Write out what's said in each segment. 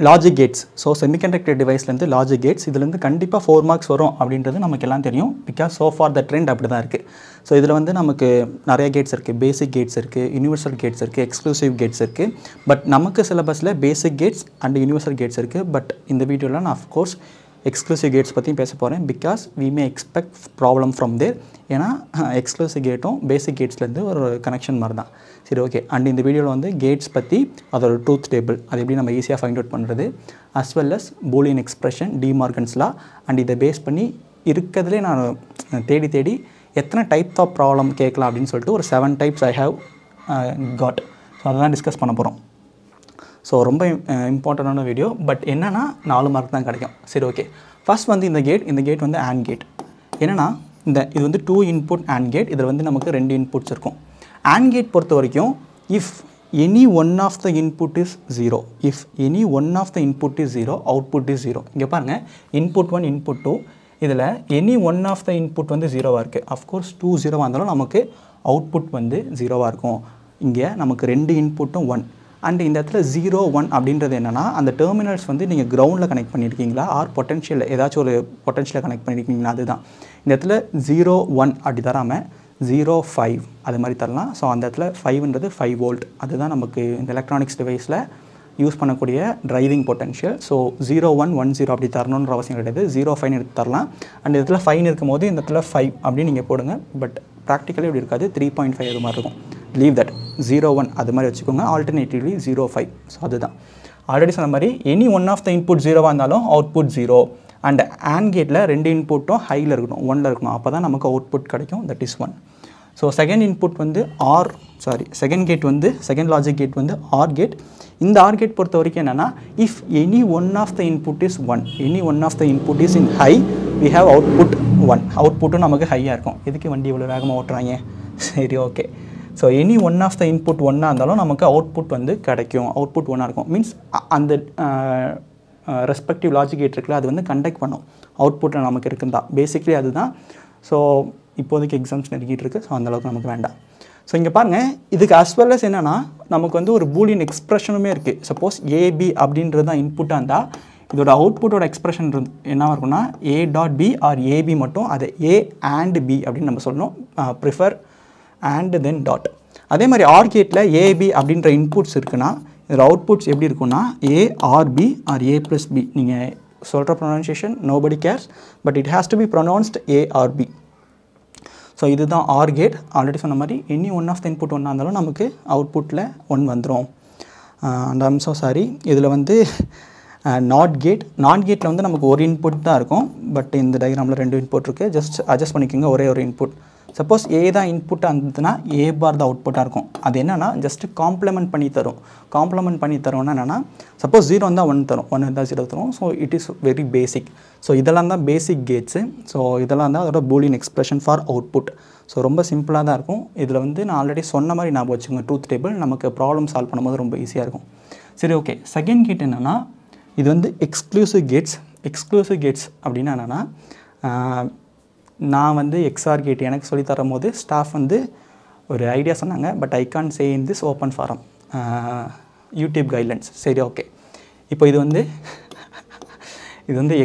Logic gates. So semiconductor டிவைஸ்லேருந்து logic gates இதுலேருந்து கண்டிப்பாக 4 மார்க்ஸ் வரும் அப்படின்றது நமக்கு எல்லாம் தெரியும். Because so far the trend அப்படி தான் இருக்குது. ஸோ இதில் வந்து நமக்கு நிறைய கேட்ஸ் இருக்குது. பேசிக் கேட்ஸ் இருக்குது, யூனிவர்சல் கேட்ஸ் இருக்குது, எக்ஸ்க்ளூசிவ் கேட்ஸ் இருக்குது. பட் நமக்கு சிலபஸில் basic gates and universal gates இருக்குது. பட் இந்த வீடியோவில் நான் அஃப்கோர்ஸ் எக்ஸ்க்ளூசிவ் கேட்ஸ் பற்றியும் பேச போகிறேன். Because we may expect problem from there. ஏன்னா எக்ஸ்க்ளூசிவ் கேட்டும் பேசிக் கேட்ஸ்லேருந்து ஒரு கனெக்ஷன் மாதிரி தான். சரி, ஓகே. அண்ட் இந்த வீடியோவில் வந்து கேட்ஸ் பற்றி அதோட ட்ரூத் டேபிள் அது எப்படி நம்ம ஈஸியாக ஃபைண்ட் அவுட் பண்ணுறது, as well as Boolean expression, De Morgan's law, and இதை பேஸ் பண்ணி இருக்கிறதுலே நான் தேடி எத்தனை டைப் ஆஃப் ப்ராப்ளம் கேட்கலாம் அப்படின்னு சொல்லிட்டு ஒரு 7 types I have got. So அதை தான் டிஸ்கஸ் பண்ண போகிறோம். ஸோ ரொம்ப இம்பார்ட்டண்டான வீடியோ. பட் என்னென்னா 4 மார்க் தான் கிடைக்கும். சரி, ஓகே. ஃபஸ்ட் வந்து இந்த கேட் வந்து AND கேட். என்னென்னா இது வந்து 2 இன்புட் AND கேட். இதில் வந்து நமக்கு 2 இன்புட்ஸ் இருக்கும். AND கேட் பொறுத்த வரைக்கும் if any one of the input is 0, if any one of the input is 0, output is 0. இங்கே பாருங்கள், இன்புட் 1 இன்புட் 2, இதில் any one of the input வந்து 0வாக இருக்குது. அஃப்கோர்ஸ் 2 0வாக இருந்தாலும் நமக்கு அவுட்புட் வந்து 0வாக இருக்கும். இங்கே நமக்கு 2 இன்புட்டும் 1. அண்ட் இந்த இடத்துல 0 1 அப்படின்றது என்னென்னா அந்த டெர்மினல்ஸ் வந்து நீங்கள் கிரவுண்டில் கனெக்ட் பண்ணியிருக்கீங்களா ஆர் பொட்டன்ஷியல் ஏதாச்சும் ஒரு பொட்டன்ஷியலை கனெக்ட் பண்ணியிருக்கீங்களா, அதுதான். இந்த இடத்துல 0 1 அப்படி தராமல் 0 5 அது மாதிரி தரலாம். ஸோ அந்த இடத்துல 5ன்றது 5 வோல்ட். அதுதான் நமக்கு இந்த எலக்ட்ரானிக்ஸ் டிவைஸில் யூஸ் பண்ணக்கூடிய டிரைவிங் பொட்டன்ஷியல். ஸோ 0 1 1 0 அப்படி தரணுன்ற அவசியம் கிடையாது. 0 5 எடுத்து தரலாம். அண்ட் இடத்துல 5 இருக்கும் போது இந்த இடத்துல 5 அப்படின்னு நீங்கள் போடுங்க. பட் ப்ராக்டிக்கலி இப்படி இருக்காது. 3.5 அது மாதிரி இருக்கும். லீவ் தட் 0 1 அது மாதிரி வச்சுக்கோங்க. ஆல்டர்னேட்டிவ்லி 0 5. ஸோ அதுதான் ஆல்ரெடி சொன்ன மாதிரி any one of the input 0வாக இருந்தாலும் அவுட்புட் 0. அண்ட் AND கேட்டில் 2 இன்புட்டும் ஹையில் இருக்கணும், 1ல் இருக்கணும். அப்போ தான் நமக்கு அவுட்புட் கிடைக்கும். That is 1. So second input வந்து செகண்ட் கேட் வந்து செகண்ட் லாஜிக் கேட் வந்து ஆர் கேட். இந்த ஆர் கேட் பொறுத்த வரைக்கும் என்னென்னா if any one of the input is 1, any one of the input is in high, we have output 1. அவுட்புட்டும் நமக்கு ஹையாக இருக்கும். எதுக்கு வண்டி இவ்வளோ வேகமாக ஓட்டுறாங்க? சரி, okay. So any one of the input 1ஆக இருந்தாலும் நமக்கு அவுட்புட் வந்து கிடைக்கும். அவுட்புட் 1ஆக இருக்கும். மீன்ஸ் அந்த ரெஸ்பெக்டிவ் லாஜிக் கேட் இருக்குல்ல, அது வந்து கண்டக்ட் பண்ணும். அவுட்புட்டில் நமக்கு இருக்குந்தா பேசிக்லி அதுதான். ஸோ இப்போதைக்கு எக்ஸாம்ஸ் நெருங்கிட்டு இருக்குது. ஸோ அந்தளவுக்கு நமக்கு வேண்டாம். ஸோ இங்கே பாருங்கள், இதுக்கு அஸ் வெல் அஸ் என்னென்னா நமக்கு வந்து ஒரு பூலியன் எக்ஸ்பிரஷனுமே இருக்குது. சப்போஸ் ஏபி அப்படின்றது தான் இன்புட்டாக இருந்தால் இதோட அவுட்புட்டோட எக்ஸ்பிரஷன் என்னவாக இருக்குன்னா A.B ஆர் ஏபி மட்டும். அதை A and B அப்படின்னு நம்ம சொல்லணும். Prefer and then dot. அதே மாதிரி ஆர் கேட்டில் ஏபி அப்படின்ற இன்புட்ஸ் இருக்குன்னா இதில் அவுட்புட்ஸ் எப்படி இருக்குன்னா A.B ஆர் A+B. நீங்கள் சொல்கிற pronunciation nobody cares, but it has to be pronounced A.B. So இதுதான் ஆர் கேட். ஆல்ரெடி சொன்ன மாதிரி any one of the input 1ஆக இருந்தாலும் நமக்கு அவுட்புட்டில் 1 வந்துடும். அண்ட் ஐம் ஸோ சாரி, இதில் வந்து நாட் கேட்டில் வந்து நமக்கு ஒரு இன்புட் தான் இருக்கும். பட் இந்த டயக்ராமில் 2 இன்புட் இருக்குது. ஜஸ்ட் அட்ஜஸ்ட் பண்ணிக்கோங்க. ஒரே ஒரு இன்புட். சப்போஸ் ஏ தான் இன்புட்டாக இருந்ததுன்னா A பார் தான் அவுட்புட்டாக இருக்கும். அது என்னென்னா ஜஸ்ட்டு காம்ப்ளிமெண்ட் பண்ணி தரும். காம்ப்ளிமெண்ட் பண்ணி தரோம்னா என்னென்னா சப்போஸ் 0 இருந்தால் 1 தரும், 1 இருந்தால் 0 தரும். So it is very basic. So இதெல்லாம் தான் பேசிக் கேட்ஸு. ஸோ இதெல்லாம் தான் அதோட Boolean expression for output. So ரொம்ப சிம்பிளாக தான் இருக்கும். இதில் வந்து நான் ஆல்ரெடி சொன்ன மாதிரி ஞாபகம் வச்சுக்கோங்க. ட்ரூத் டேபிள் நமக்கு ப்ராப்ளம் சால்வ் பண்ணும்போது ரொம்ப ஈஸியாக இருக்கும். சரி, ஓகே. செகண்ட் கேட் என்னென்னா இது வந்து எக்ஸ்க்ளூசிவ் கேட்ஸ். எக்ஸ்க்ளூசிவ் கேட்ஸ் அப்படின்னா என்னென்னா நான் வந்து XOR கேட் எனக்கு சொல்லி தரும் போது ஸ்டாஃப் வந்து ஒரு ஐடியா சொன்னாங்க. But I can't say in this open forum, YouTube guidelines. சரி, ஓகே. இப்போ இது வந்து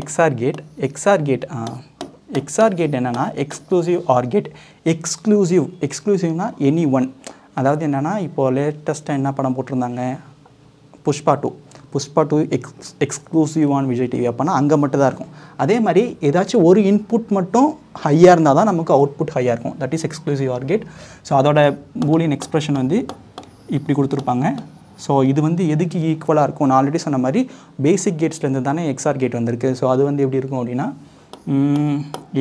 XOR கேட். XOR கேட் என்னென்னா எக்ஸ்க்ளூசிவ் ஆர் கேட். எக்ஸ்க்ளூசிவ்னா எனி ஒன். அதாவது என்னென்னா இப்போது லேட்டஸ்ட்டாக என்ன படம் போட்டிருந்தாங்க, Pushpa 2 exclusive on Vijay TV. அப்போனா அங்கே மட்டும் தான் இருக்கும். அதே மாதிரி ஏதாச்சும் ஒரு இன்புட் மட்டும் ஹையாக இருந்தால் தான் நமக்கு அவுட்புட் ஹையாக இருக்கும். That is exclusive R gate. So அதோட பூலியன் எக்ஸ்பிரஷன் வந்து இப்படி கொடுத்துருப்பாங்க. ஸோ இது வந்து எதுக்கு ஈக்குவலாக இருக்கும்? நான் ஆல்ரெடி சொன்ன மாதிரி பேசிக் கேட்ஸ்லேருந்து தானே XOR கேட் வந்திருக்கு. ஸோ அது வந்து எப்படி இருக்கும் அப்படின்னா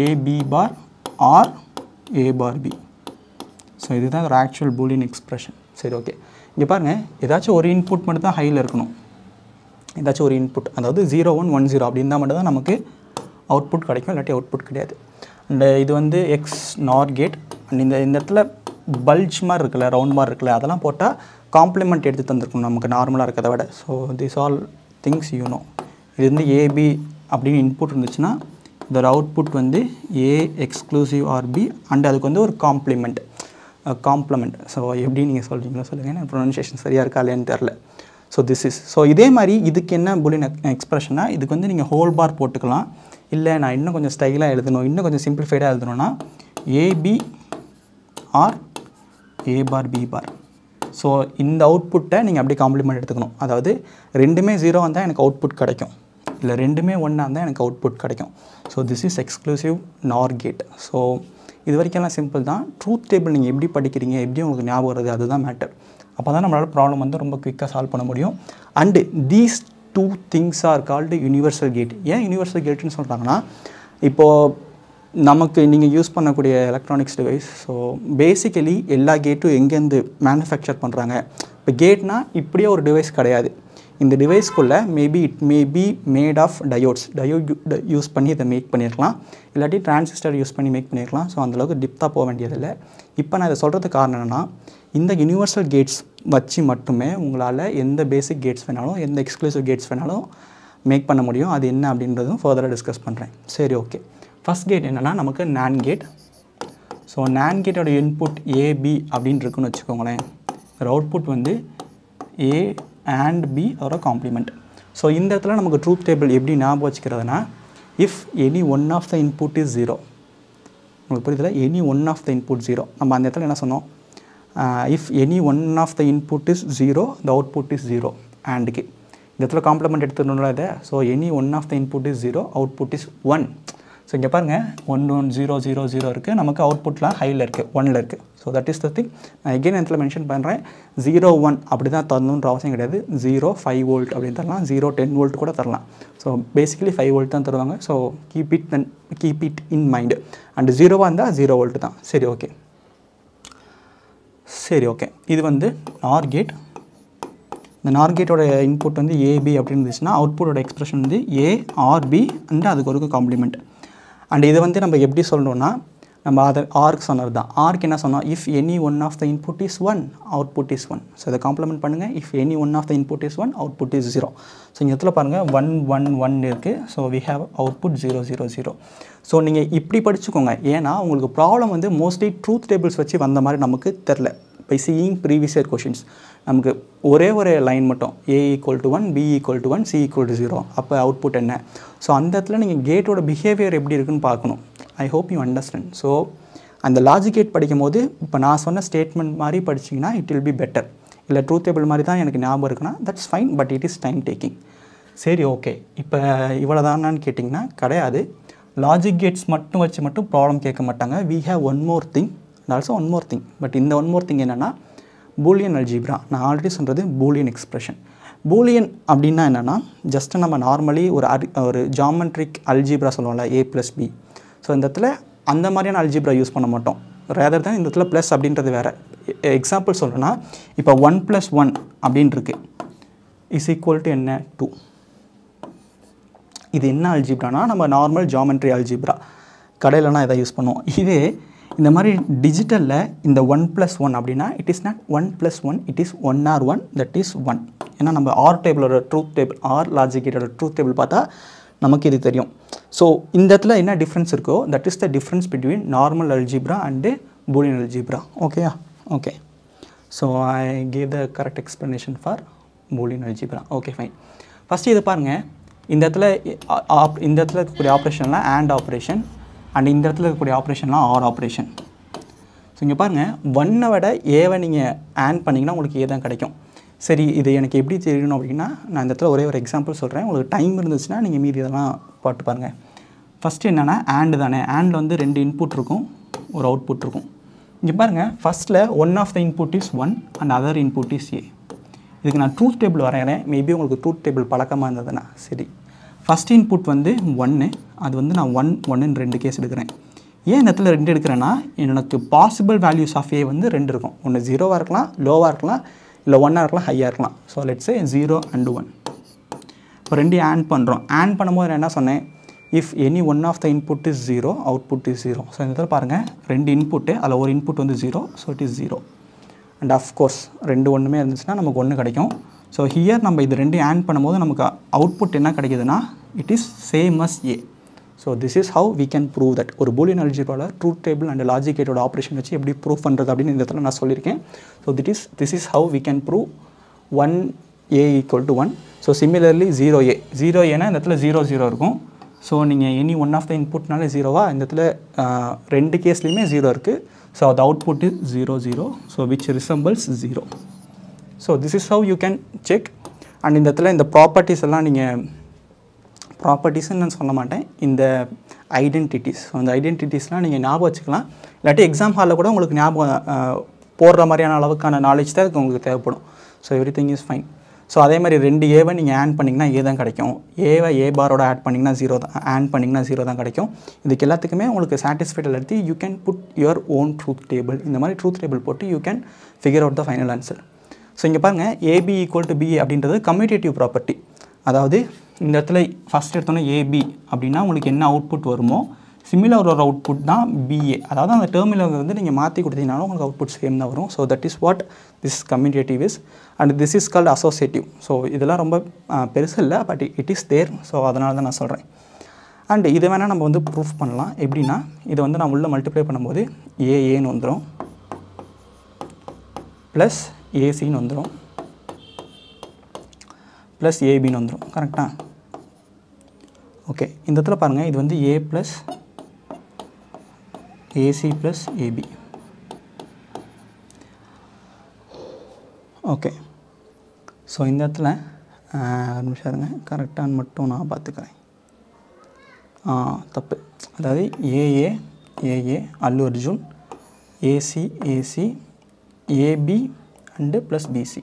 AB bar or A bar B. So இதுதான் ஒரு ஆக்சுவல் பூலியன் எக்ஸ்பிரஷன். சரி, ஓகே. இங்கே பாருங்கள், ஏதாச்சும் ஒரு இன்புட் மட்டும் தான் ஹையில் இருக்கணும். ஏதாச்சும் ஒரு இன்புட், அதாவது 0 1 1 0 அப்படி இருந்தால் மட்டும் தான் நமக்கு அவுட்புட் கிடைக்கும். இல்லாட்டி அவுட்புட் கிடையாது. அண்ட் இது வந்து XNOR கேட். அண்ட் இந்த இடத்துல பல்ஜ் மாதிரி இருக்குல்ல, ரவுண்ட் மாதிரி இருக்குல்ல, அதெல்லாம் போட்டால் காம்ப்ளிமெண்ட் எடுத்து தந்துருக்கணும் நமக்கு நார்மலாக இருக்கிறத விட. So this all things you know. இது வந்து AB அப்படின்னு இன்புட் இருந்துச்சுன்னா இதோட அவுட்புட் வந்து A exclusive or B. And அதுக்கு வந்து ஒரு காம்ப்ளிமெண்ட். ஸோ எப்படி நீங்கள் சொல்கிறீங்களோ சொல்லுங்கள். எனக்கு ப்ரொனன்சியேஷன் சரியாக இருக்கா இல்லையான்னு தெரில. ஸோ திஸ் இஸ் ஸோ இதே மாதிரி இதுக்கு என்ன பூலியன் எக்ஸ்பிரஷன்னா இதுக்கு வந்து நீங்கள் ஹோல் பார் போட்டுக்கலாம். இல்லை நான் இன்னும் கொஞ்சம் ஸ்டைலாக எழுதணும், இன்னும் கொஞ்சம் சிம்பிளிஃபைடாக எழுதணும்னா AB R A bar B bar. So இந்த அவுட்புட்டை நீங்கள் அப்படியே காம்ப்ளிமெண்ட் எடுத்துக்கணும். அதாவது ரெண்டுமே 0 வந்தால் எனக்கு அவுட்புட் கிடைக்கும், இல்லை ரெண்டுமே 1 இருந்தால் எனக்கு அவுட்புட் கிடைக்கும். So this is exclusive NOR gate. So இது வரைக்கும்லாம் சிம்பிள் தான். ட்ரூத் டேபிள் நீங்கள் எப்படி படிக்கிறீங்க, எப்படி உங்களுக்கு ஞாபகம் வருது, அதுதான் மேட்டர். அப்போ தான் நம்மளால் ப்ராப்ளம் வந்து ரொம்ப குயிக்காக சால்வ் பண்ண முடியும். And these 2 things are called universal gate. ஏன் யூனிவர்சல் கேட்டுன்னு சொல்கிறாங்கன்னா, இப்போது நமக்கு நீங்கள் யூஸ் பண்ணக்கூடிய எலக்ட்ரானிக்ஸ் டிவைஸ், ஸோ பேசிக்கலி எல்லா கேட்டும் எங்கேருந்து மேனுஃபேக்சர் பண்ணுறாங்க. இப்போ கேட்னால் இப்படியே ஒரு டிவைஸ் கிடையாது. இந்த டிவைஸ்க்குள்ளே maybe it may be made of diodes, use பண்ணி இதை மேக் பண்ணியிருக்கலாம், இல்லாட்டி டிரான்சிஸ்டர் யூஸ் பண்ணி மேக் பண்ணியிருக்கலாம். ஸோ அந்தளவுக்கு டிப்த்தாக போக வேண்டியதில்லை. இப்போ நான் இதை சொல்கிறதுக்கு காரணம் என்னென்னா, இந்த யூனிவர்சல் கேட்ஸ் வச்சு மட்டுமே உங்களால் எந்த பேசிக் கேட்ஸ் வேணாலும், எந்த எக்ஸ்க்ளூசிவ் கேட்ஸ் வேணாலும் மேக் பண்ண முடியும். அது என்ன அப்படின்றதும் ஃபர்தராக டிஸ்கஸ் பண்ணுறேன். சரி, ஓகே. ஃபஸ்ட் கேட் என்னென்னா நமக்கு NAND கேட். ஸோ NAND கேட்டோட இன்புட் ஏபி அப்படின்னு இருக்குன்னு வச்சுக்கோங்களேன். ஒரு அவுட்புட் வந்து ஏ அண்ட் பி அதோட காம்ப்ளிமெண்ட். ஸோ இந்த இடத்துல நமக்கு ட்ரூத் டேபிள் எப்படி ஞாபகம் வச்சுக்கிறதுனா, if any one of the input is 0. உங்களுக்கு புரியுதுல, any one of the input 0. நம்ம அந்த இடத்துல என்ன சொன்னோம், if any one of the input is 0 the output is 0. அண்டுக்கு இந்த இடத்துல காம்ப்ளிமெண்ட் எடுத்துக்கணும்ல இதை. So any one of the input is 0 output is 1. So இங்கே பாருங்கள் 1 1 0 0 0 இருக்குது, நமக்கு அவுட்புட்லாம் ஹையில் இருக்குது, 1ல் இருக்குது. So that is the thing. நான் எகெயின் இடத்துல மென்ஷன் பண்ணுறேன், 0 1 அப்படி தான் தரணுன்ற அவசியம் கிடையாது. 0 5 வோல்ட் அப்படின்னு தரலாம், 0 10 வோல்ட் கூட தரலாம். ஸோ பேசிக்கலி 5 வோல்ட் தான் தருவாங்க. So keep it in mind. And 0வாக இருந்தால் 0 வோல்ட் தான். சரி, ஓகே. சரி, ஓகே. இது வந்து நார் கேட். இந்த நார் கேட்டோட இன்புட் வந்து ஏபி அப்படின்னு இருந்துச்சுன்னா அவுட்புட்டோட எக்ஸ்பிரஷன் வந்து ஏ ஆர் பி அண்ட் அதுக்கு ஒரு காம்ப்ளிமெண்ட். அண்ட் இது வந்து நம்ம எப்படி சொல்லணும்னா, நம்ம அதை ஆர்க்கு சொன்னது தான். ஆர்க்கு என்ன சொன்னோம், if any one of the input is 1 output is 1. So இதை காம்ப்ளிமெண்ட் பண்ணுங்கள். If any one of the input is 1 output is 0. So இந்த இடத்துல பாருங்கள் 1 1 1 இருக்குது. So we have output 0 0 0. So நீங்கள் இப்படி படிச்சுக்கோங்க. ஏன்னா உங்களுக்கு ப்ராப்ளம் வந்து மோஸ்ட்லி ட்ரூத் டேபிள்ஸ் வச்சு வந்த மாதிரி நமக்கு தெரில. By seeing previous year questions நமக்கு ஒரே ஒரு லைன் மட்டும் A = 1 B = 1 C = 0. அப்போ அவுட்புட் என்ன? ஸோ அந்த இடத்துல நீங்கள் கேட்டோட பிஹேவியர் எப்படி இருக்குன்னு பார்க்கணும். ஐ ஹோப் யூ அண்டர்ஸ்டாண்ட். ஸோ அந்த லாஜிக் கேட் படிக்கும் போது இப்போ நான் சொன்ன ஸ்டேட்மெண்ட் மாதிரி படிச்சிங்கன்னா இட் வில் பி பெட்டர். இல்லை ட்ரூத் டேபிள் மாதிரி தான் எனக்கு ஞாபகம் இருக்குன்னா that's fine, but it is time taking. சரி, ஓகே. இப்போ இவ்வளோ தானான்னு கேட்டிங்கன்னா கிடையாது. லாஜிக் கேட்ஸ் மட்டும் வச்சு மட்டும் ப்ராப்ளம் கேட்க மாட்டாங்க. We have one more thing and also one more thing. But இந்த ஒன் மோர் திங் என்னென்னா பூலியன் அல்ஜீப்ரா. நான் ஆல்ரெடி சொல்கிறது பூலியன் எக்ஸ்பிரஷன். பூலியன் அப்படின்னா என்னென்னா, ஜஸ்ட்டு நம்ம நார்மலி ஒரு ஜாமெட்ரிக் அல்ஜீப்ரா சொல்லுவோம்ல, A + B. ஸோ இந்த இடத்துல அந்த மாதிரியான அல்ஜீப்ரா யூஸ் பண்ண மாட்டோம். ரேதர் தான் இந்த இடத்துல ப்ளஸ் அப்படின்றது வேறு. எக்ஸாம்பிள் சொல்கிறேன்னா, இப்போ 1 + 1 அப்படின்னு இருக்கு இஸ் ஈக்குவல் டு என்ன 2. இது என்ன அல்ஜீப்ரானா நம்ம நார்மல் ஜாமெட்ரி அல்ஜீப்ரா. கடையிலனா இதை யூஸ் பண்ணுவோம். இதே இந்த மாதிரி டிஜிட்டலில் இந்த 1 + 1 அப்படின்னா it is not 1 + 1, it is 1 or 1, that is 1. ஏன்னா நம்ம ஆர் டேபிளோட ட்ரூத் டேபிள், ஆர் லாஜிக் கேட்டோட ட்ரூத் டேபிள் பார்த்தா நமக்கு இது தெரியும். ஸோ இந்த இடத்துல என்ன டிஃப்ரென்ஸ் இருக்கோ that is the difference between normal algebra and Boolean algebra. ஓகேயா? Okay. So I gave the correct explanation for Boolean algebra. Okay, fine. First இது பாருங்கள், இந்த இடத்துல இருக்கக்கூடிய ஆப்ரேஷன்லாம் AND ஆப்ரேஷன் அண்ட் இந்த இடத்துல இருக்கக்கூடிய ஆப்ரேஷன்லாம் ஆர் ஆப்ரேஷன். ஸோ இங்கே பாருங்கள், 1 விட ஏவை நீங்கள் ஆட் பண்ணிங்கன்னா உங்களுக்கு ஏ தான் கிடைக்கும். சரி, இது எனக்கு எப்படி தெரியணும் அப்படின்னா, நான் இந்த இடத்துல ஒரே ஒரு எக்ஸாம்பிள் சொல்கிறேன். உங்களுக்கு டைம் இருந்துச்சுன்னா நீங்கள் மீதி இதெல்லாம் பாட்டு பாருங்கள். ஃபஸ்ட்டு என்னென்னா AND தானே. ANDல வந்து 2 இன்புட் இருக்கும், ஒரு அவுட்புட் இருக்கும். இங்கே பாருங்கள், ஃபஸ்ட்டில் 1 of the input is 1 and other input is A. இதுக்கு நான் ட்ரூத் டேபிள் வரைகிறேன். மேபி உங்களுக்கு ட்ரூத் டேபிள் பழக்கமாக இருந்ததுன்னா. சரி, ஃபஸ்ட் இன்புட் வந்து 1, அது வந்து நான் 1 1ன்னு 2 கேஸ் எடுக்கிறேன். ஏன் இந்த இடத்துல 2 எடுக்கிறேன்னா, எனக்கு பாசிபிள் வேல்யூஸ் ஆஃப் ஏ வந்து 2 இருக்கும். ஒன்று 0வாக இருக்கலாம், லோவாக இருக்கலாம், இல்லை 1ஆக இருக்கலாம், ஹையாக இருக்கலாம். So let's say 0 and 1. இப்போ 2 ஆட் பண்ணுறோம். ஆட் பண்ணும்போது நான் என்ன சொன்னேன், if any one of the input is 0 output is 0. So இந்த இடத்துல பாருங்கள், 2 இன்புட்டு, அதில் ஒரு இன்புட் வந்து 0, so it is 0. And of course 2 ஒன்றுமே இருந்துச்சுன்னா நமக்கு 1 கிடைக்கும். ஸோ ஹியர் நம்ம இது 2 ஆட் பண்ணும்போது நமக்கு அவுட்புட் என்ன கிடைக்குதுன்னா, it is same as A. So this is how we can prove that. ஒரு பூலியன் அல்ஜீப்ராவில் ட்ரூத் டேபிள் அண்ட் லாஜிக் கேட்டோட ஆப்ரேஷன் வச்சு எப்படி ப்ரூவ் பண்ணுறது அப்படின்னு இந்த இடத்துல நான் சொல்லியிருக்கேன். So this is how we can prove a equal to 1. So similarly 0a 0aனா இந்த இடத்துல 0 0 இருக்கும். ஸோ நீங்கள் எனி ஒன் ஆஃப் த இன்புட்னாலே ஜீரோவா இந்த இடத்துல ரெண்டு கேஸ்லேயுமே 0 இருக்குது. ஸோ அது output is 0 0. So which resembles 0. So this is how you can check. And இந்த இடத்துல இந்த ப்ராப்பர்ட்டிஸ் எல்லாம் நீங்கள் ப்ராப்பர்ட்டிஸ்ன்னு நான் சொல்ல மாட்டேன், இந்த ஐடென்டிட்டிஸ். ஸோ அந்த ஐடென்டிட்டிஸ்லாம் நீங்கள் ஞாபகம் வச்சுக்கலாம். இல்லாட்டி எக்ஸாம் ஹாலில் கூட உங்களுக்கு ஞாபகம் போடுற மாதிரியான அளவுக்கான நாலேஜ் தான் உங்களுக்கு தேவைப்படும். So everything is fine. So அதே மாதிரி 2 ஏவை நீங்கள் ஆட் பண்ணிங்கன்னா ஏ தான் கிடைக்கும். ஏவை ஏ பாரோட ஆட் பண்ணிங்கன்னா 0 தான், ஆட் பண்ணிங்கன்னா 0 தான் கிடைக்கும். இதுக்கு எல்லாத்துக்குமே உங்களுக்கு சாட்டிஸ்ஃபைட் எடுத்து you can put your own truth table. இந்த மாதிரி ட்ரூத் டேபிள் போட்டு you can figure out the final answer. So இங்கே பாருங்கள், ஏபி ஈக்குவல் டு பி அப்படின்றது கம்யூட்டேட்டிவ் ப்ராப்பர்ட்டி. அதாவது இந்த இடத்துல ஃபஸ்ட் எடுத்தோன்னே ஏபி அப்படின்னா உங்களுக்கு என்ன அவுட்புட் வருமோ சிமிலர் ஒரு அவுட்புட் தான் பிஏ. அதாவது அந்த டெர்மினல் வந்து நீங்கள் மாற்றி கொடுத்தீங்கனாலும் உங்களுக்கு அவுட்புட் சேம் தான் வரும். So that is what this commutative is. And this is called associative. So இதெல்லாம் ரொம்ப பெருசு இல்லை, but it is there. So அதனால தான் நான் சொல்கிறேன். அண்ட் இதை வேணால் நம்ம வந்து ப்ரூஃப் பண்ணலாம். எப்படின்னா இதை வந்து நான் உள்ளே மல்டிப்ளை பண்ணும்போது ஏஏன்னு வந்துடும், ப்ளஸ் ஏசின்னு வந்துடும், ப்ளஸ் ஏபின்னு வந்துடும். கரெக்டாக? ஓகே, இந்த இடத்துல பாருங்கள், இது வந்து A plus A C plus A B. Okay, so இந்த இடத்துல ஒரு நிமிஷம் இருங்க, கரெக்டானு மட்டும் நான் பார்த்துக்கிறேன். தப்பு. அதாவது AA AA Allu Arjun, AC AC, AB and plus BC.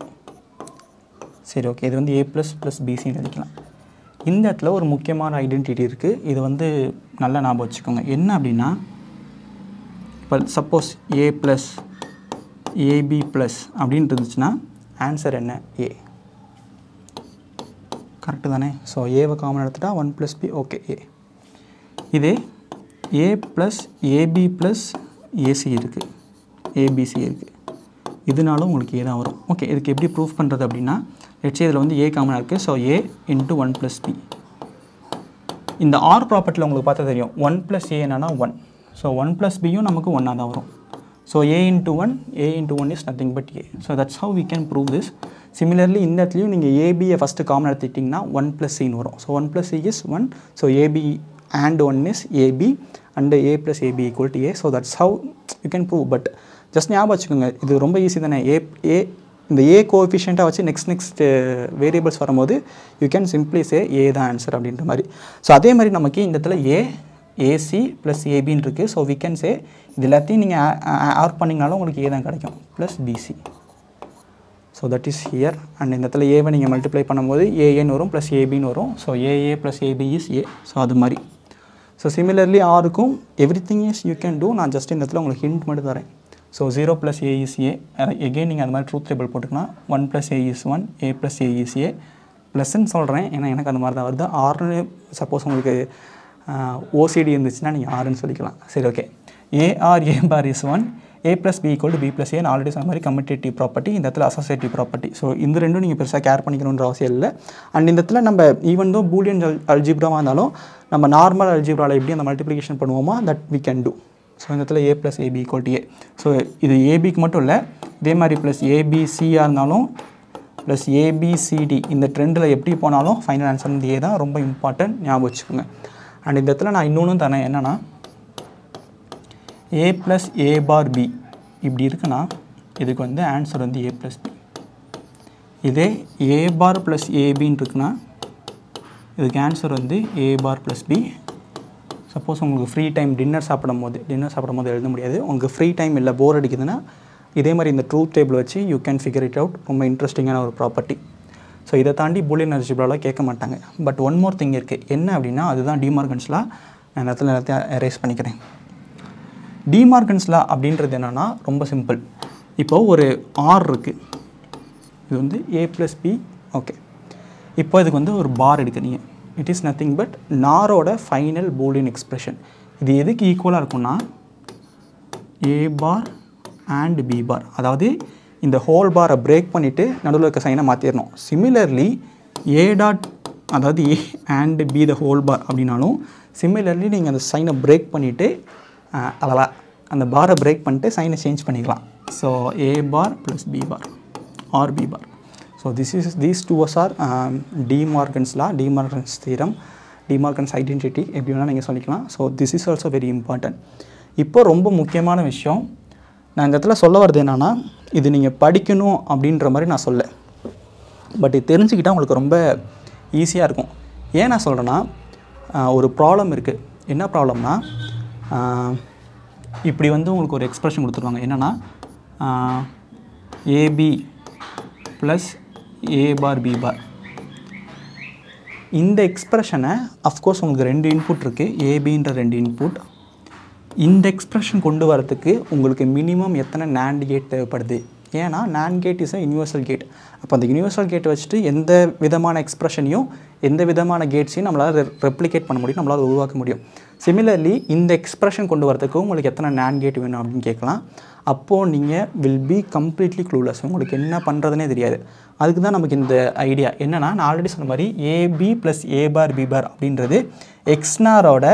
சரி, ஓகே, இது வந்து ஏ ப்ளஸ் ப்ளஸ் பிசின்னு எழுதிக்கலாம். இந்த இடத்துல ஒரு முக்கியமான ஐடென்டிட்டி இருக்குது. இது வந்து நல்லா ஞாபகம் வச்சுக்கோங்க. என்ன அப்படின்னா, இப்போ சப்போஸ் ஏ ப்ளஸ் ஏபி ப்ளஸ் அப்படின்ட்டு இருந்துச்சுன்னா ஆன்சர் என்ன? ஏ. கரெக்டு தானே? ஸோ ஏவை காமன் எடுத்துட்டா 1 + பி. ஓகே, ஏ. இதே ஏ ப்ளஸ் ஏபி ப்ளஸ் ஏசி இருக்குது, ஏபிசி இருக்குது, இதனாலும் உங்களுக்கு ஏ தான் வரும். ஓகே, இதுக்கு எப்படி ப்ரூஃப் பண்ணுறது அப்படின்னா, லெட்ஸ் இதில் வந்து ஏ காமனாக இருக்குது. So A into 1 + B. இந்த ஆர் ப்ராப்பர்ட்டியில் உங்களுக்கு பார்த்தா தெரியும், 1 + ஏ என்னன்னா 1. ஸோ 1 + பியும் நமக்கு 1 தான் வரும். So A into 1 is nothing but A. So that's how we can prove this. Similarly இந்த இடத்துலையும் நீங்கள் ஏபியை ஃபஸ்ட்டு காமன் எடுத்துக்கிட்டிங்கன்னா 1 + சின்னு வரும். So 1 + C is 1. So AB and 1 is AB and a + ab equal to a. So that's how you can prove. But just ஞாபகம் வச்சுக்கோங்க, இது ரொம்ப ஈஸி தானே. இந்த ஏ கோஎஃபிஷியண்ட்டாக வச்சு நெக்ஸ்ட் வேரியபிள்ஸ் வரும்போது யூ கேன் சிம்பிளி சே ஏ தான் ஆன்சர் அப்படின்ற மாதிரி. ஸோ அதே மாதிரி நமக்கு இந்த இடத்துல ஏசி ப்ளஸ் ஏபின்னு இருக்குது. ஸோ வி கேன் சே இது எல்லாத்தையும் நீங்கள் ஆட் பண்ணிங்கனாலும் உங்களுக்கு ஏ தான் கிடைக்கும், plus BC. So that is here. And இந்த இடத்துல ஏவை நீங்கள் மல்டிப்ளை பண்ணும்போது ஏஏன்னு வரும், ப்ளஸ் ஏபின்னு வரும். So A A plus A B is A. So அது மாதிரி. ஸோ சிமிலர்லி ஆருக்கும் everything is you can do. நான் ஜஸ்ட் இந்த இடத்துல உங்களுக்கு ஹிண்ட் மட்டும் தரேன். So 0 + a is a. Again நீங்கள் அந்த மாதிரி ட்ரூத் டேபிள் போட்டுக்கலாம். 1 + a is 1, a + a is a. ப்ளஸ்ன்னு சொல்கிறேன் ஏன்னா எனக்கு அந்த மாதிரி தான் வருது. ஆறுன்னு சப்போஸ் உங்களுக்கு ஓசிடி இருந்துச்சுன்னா நீங்கள் ஆறுன்னு சொல்லிக்கலாம். சரி, okay. a bar is 1, a + b = b + a. Already சொன்ன மாதிரி கம்யூட்டேட்டிவ் ப்ராப்பர்ட்டி, இந்த இடத்துல அசோசியேட்டிவ் ப்ராப்பர்ட்டி. ஸோ இந்த ரெண்டும் நீங்கள் பெருசாக கேர் பண்ணிக்கணுன்ற அவசியம் இல்லை. அண்ட் இந்த இடத்துல நம்ம ஈவன் தோ பூலியன் அல்ஜிப்ராவாக இருந்தாலும் நம்ம நார்மல் அல்ஜிப்ராவில் எப்படி அந்த மல்டிப்ளிகேஷன் பண்ணுவோமோ that we can do. So இந்த இடத்துல a + ab = a. ஸோ இது ஏபிக்கு மட்டும் இல்லை, இதே மாதிரி ப்ளஸ் ஏபிசியாக இருந்தாலும் ப்ளஸ் ஏபிசிடி இந்த ட்ரெண்டில் எப்படி போனாலும் ஃபைனல் ஆன்சர் வந்து ஏ தான். ரொம்ப இம்பார்ட்டன்ட், ஞாபகம் வச்சுக்கோங்க. அண்ட் இந்த இடத்துல நான் இன்னொன்று தரேன். என்னென்னா a + a பார் b இப்படி இருக்குன்னா இதுக்கு வந்து ஆன்சர் வந்து a + b. இதே a பார் ப்ளஸ் ஏபின்னு இருக்குன்னா இதுக்கு ஆன்சர் வந்து a பார் + b. சப்போஸ் உங்களுக்கு ஃப்ரீ டைம் டின்னர் சாப்பிடும் போது எழுத முடியாது, உங்களுக்கு ஃப்ரீ டைம் இல்லை போர் அடிக்குதுன்னா இதே மாதிரி இந்த ட்ரூத் டேபிள் வச்சு you can figure it out. ரொம்ப இன்ட்ரெஸ்டிங்கான ஒரு ப்ராப்பர்ட்டி. ஸோ இதை தாண்டி பூலியன் அல்ஜிப்ராவில் கேட்க மாட்டாங்க. பட் ஒன் மோர் திங் இருக்குது. என்ன அப்படின்னா அதுதான் டிமார்கன்ஸ் லா. நான் இடத்துல எல்லாத்தையும் எரேஸ் பண்ணிக்கிறேன். டிமார்கன்ஸ் லா அப்படின்றது என்னென்னா ரொம்ப சிம்பிள். இப்போது ஒரு ஆர் இருக்குது, இது வந்து a + b. ஓகே, இப்போ இதுக்கு வந்து ஒரு பார் எடுக்கிறீங்க. இட் இஸ் நத்திங் பட் நாரோட ஃபைனல் பூலியன் எக்ஸ்பிரஷன். இது எதுக்கு ஈக்குவலாக இருக்கும்னா a bar and b bar. அதாவது இந்த ஹோல் பாரை பிரேக் பண்ணிவிட்டு நடுவில் இருக்க சைனை மாற்றிடணும். சிமிலர்லி a டாட் அதாவது a and b the whole bar அப்படின்னாலும் சிமிலர்லி நீங்கள் அந்த சைனை பிரேக் பண்ணிவிட்டு அதெல்லாம் அந்த பாரை பிரேக் பண்ணிட்டு சைனை சேஞ்ச் பண்ணிக்கலாம். So a bar + b bar or b bar. So so these two are De Morgan's law, De Morgan's theorem, De Morgan's identity எப்படி வேணால் நீங்கள் சொல்லிக்கலாம். So this is also very important. இப்போ ரொம்ப முக்கியமான விஷயம் நான் இந்த இடத்துல சொல்ல வர்றது என்னென்னா, இது நீங்கள் படிக்கணும் அப்படின்ற மாதிரி நான் சொல்ல, பட் இது தெரிஞ்சுக்கிட்டால் உங்களுக்கு ரொம்ப ஈஸியாக இருக்கும். ஏன் நான் சொல்கிறேன்னா, ஒரு ப்ராப்ளம் இருக்குது. என்ன ப்ராப்ளம்னா, இப்படி வந்து உங்களுக்கு ஒரு எக்ஸ்ப்ரெஷன் கொடுத்துருவாங்க. என்னென்னா AB plus A bar B பார். இந்த எக்ஸ்ப்ரெஷனை அஃப்கோர்ஸ் உங்களுக்கு 2 இன்புட் இருக்குது, ஏபின்ற 2 இன்புட். இந்த எக்ஸ்ப்ரெஷன் கொண்டு வரதுக்கு உங்களுக்கு மினிமம் எத்தனை NAND கேட் தேவைப்படுது? ஏன்னா NAND gate is a universal gate. அப்போ அந்த யூனிவர்சல் கேட்டை வச்சுட்டு எந்த விதமான எக்ஸ்ப்ரெஷனையும் எந்த விதமான கேட்ஸையும் நம்மளால் ரெப்ளிகேட் பண்ண முடியும், நம்மளால் உருவாக்க முடியும். சிமிலர்லி இந்த எக்ஸ்ப்ரெஷன் கொண்டு வரதுக்கு உங்களுக்கு எத்தனை NAND கேட் வேணும் அப்படின்னு கேட்கலாம். அப்போது நீங்கள் வில் பி கம்ப்ளீட்லி க்ளூலெஸ், உங்களுக்கு என்ன பண்ணுறதுனே தெரியாது. அதுக்கு தான் நமக்கு இந்த ஐடியா என்னென்னா, நான் ஆல்ரெடி சொன்ன மாதிரி AB plus A bar B பார் அப்படின்றது எக்ஸ்னாரோட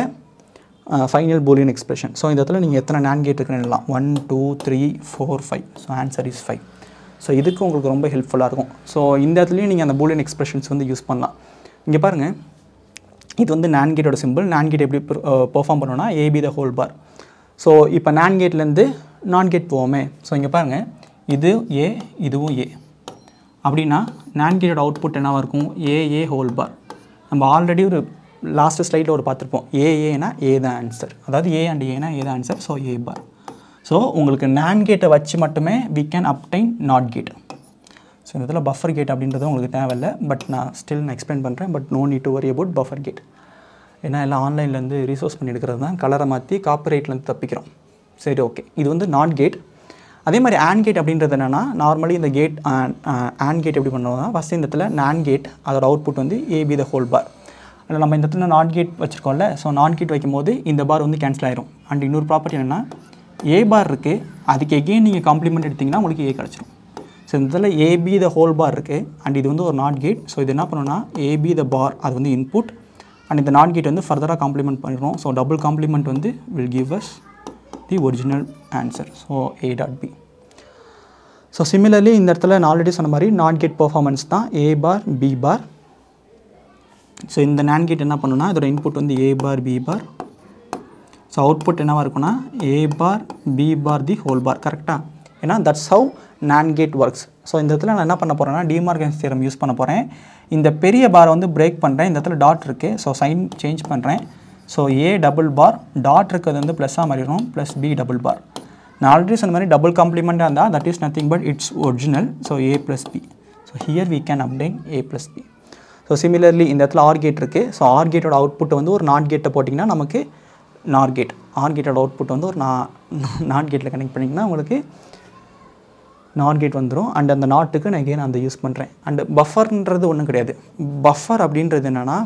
ஃபைனல் பூலியன் எக்ஸ்பிரஷன். ஸோ இந்த இடத்துல நீங்கள் எத்தனை NAND கேட் இருக்குன்னு எழுதலாம். 1 2 3 4 5. So answer is 5. ஸோ இதுக்கு உங்களுக்கு ரொம்ப ஹெல்ப்ஃபுல்லாக இருக்கும். ஸோ இந்த இடத்துலையும் நீங்கள் அந்த பூலியன் எக்ஸ்பிரஷன்ஸ் வந்து யூஸ் பண்ணலாம். இங்கே பாருங்கள், இது வந்து NAND கேட்டோட சிம்பிள். NAND கேட் எப்படி பெர்ஃபார்ம் பண்ணோன்னா AB the whole bar. So இப்போ NAND கேட்லேருந்து நான் கேட் போவோமே. ஸோ இங்கே பாருங்கள், இது ஏ, இதுவும் ஏ. அப்படின்னா NAND கேட்டோட அவுட்புட் என்னவாக இருக்கும்? ஏ ஹோல் பார். நம்ம ஆல்ரெடி ஒரு லாஸ்ட்டு ஸ்லைடில் ஒரு பார்த்துருப்போம். ஏனா ஏ தான் ஆன்சர், அதாவது ஏ அண்ட் ஏனா ஏ தான் answer. So A bar. So உங்களுக்கு NAND கேட்டை வச்சு மட்டுமே we can obtain NOT gate. So இந்த இதில் பஃபர் கேட் அப்படின்றது உங்களுக்கு தேவையில்லை, பட் நான் எக்ஸ்பிளைன் பண்ணுறேன். But no need to worry about buffer gate. ஏன்னா எல்லாம் ஆன்லைன்லேருந்து ரீசோர்ஸ் பண்ணி எடுக்கிறது தான், கலரை மாற்றி காப்பிரைட்லேருந்து தப்பிக்கிறோம். சரி, ஓகே. இது வந்து நாட் கேட். அதே மாதிரி AND கேட் அப்படின்றது என்னென்னா, நார்மலி இந்த கேட் AND கேட் எப்படி பண்ணுவோம்னா, ஃபஸ்ட் இந்த இடத்துல NAND கேட் அதோட அவுட்புட் வந்து ஏபி த ஹோல் பார். அதில் நம்ம இந்த இடத்துல நாட் கேட் வச்சுருக்கோம்ல. ஸோ நாட் கேட் வைக்கும்போது இந்த பார் வந்து கேன்சல் ஆயிரும். அண்ட் இன்னொரு ப்ராப்பர்ட்டி என்னென்னா, ஏ பார் இருக்குது, அதுக்கு எகெயின் நீங்கள் காம்ப்ளிமெண்ட் எடுத்திங்கன்னா உங்களுக்கு ஏ கிடச்சிரும். ஸோ இந்த இடத்துல ஏபி த ஹோல் பார் இருக்குது, அண்ட் இது வந்து ஒரு நாட் கேட். ஸோ இது என்ன பண்ணணும்னா, ஏபி த பார் அது வந்து இன்புட், அண்ட் இந்த நாட் கேட் வந்து ஃபர்தராக காம்ப்ளிமெண்ட் பண்ணிடுறோம். ஸோ டபுள் காம்ப்ளிமெண்ட் வந்து will give us the original answer. So A dot B. So similarly இந்த இடத்துல நான் ஆல்ரெடி சொன்ன மாதிரி நாட் கேட் பர்ஃபார்மன்ஸ் தான் ஏ பார் பி பார். ஸோ இந்த NAND கேட் என்ன பண்ணுன்னா, இதோட இன்புட் வந்து A bar B bar. So output என்னவாக இருக்குன்னா, ஏ bar B bar the whole bar. கரெக்டாக? ஏன்னா that's how NAND gate works. So இந்த இடத்துல நான் என்ன பண்ண போகிறேன்னா, De Morgan's theorem யூஸ் பண்ண போகிறேன். இந்த பெரிய பாரை வந்து பிரேக் பண்ணுறேன். இந்த இடத்துல டாட் இருக்குது. ஸோ சைன் சேஞ்ச் பண்ணுறேன். So A double bar, dot இருக்கிறது வந்து ப்ளஸ்ஸாக மாறிடும், ப்ளஸ் பி டபுள் பார். நான் ஆல்ரெடி சொன்ன மாதிரி டபுள் காம்ப்ளிமெண்ட்டாக இருந்தால் that is nothing but it's original. So A plus B. So here we can obtain A plus B. So similarly இந்த இடத்துல ஆர் கேட் இருக்குது. ஸோ ஆர் கேட்டோட அவுட்புட் வந்து ஒரு நாட் கேட்டை போட்டிங்கன்னா நமக்கு நார் கேட். ஆர் கேட்டோட அவுட்புட் வந்து ஒரு நாட் கேட்டில் கனெக்ட் பண்ணிங்கன்னா உங்களுக்கு நாட் கேட் வந்துடும். அண்ட் அந்த நாட்டுக்கு நான் எகெயின் அந்த யூஸ் பண்ணுறேன். அண்டு பஃபர்ன்றது ஒன்றும் கிடையாது. பஃபர் அப்படின்றது என்னென்னா,